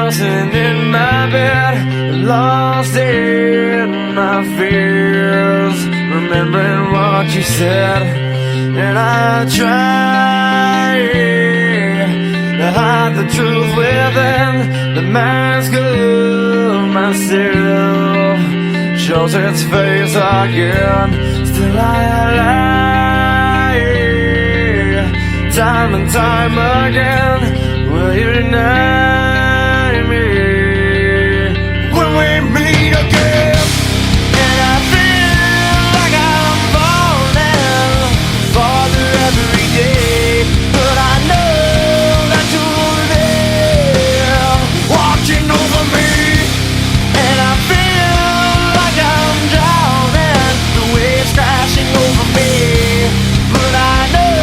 tossing in my bed, lost in my fears, remembering what you said. And I try to hide the truth within the mask of myself, shows its face again. Still I lie, time and time again. Will you deny me when we meet again? And I feel like I'm falling farther every day, but I know that you're there, watching over me. And I feel like I'm drowning, the waves crashing over me, but I know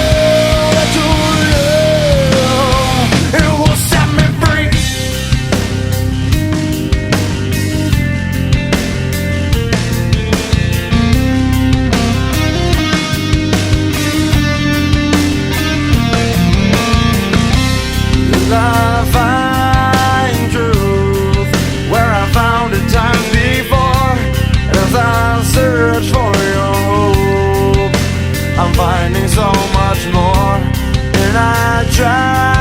that your love, it will set me free. I find truth where I found it time before. As I search for your hope, I'm finding so much more. And I try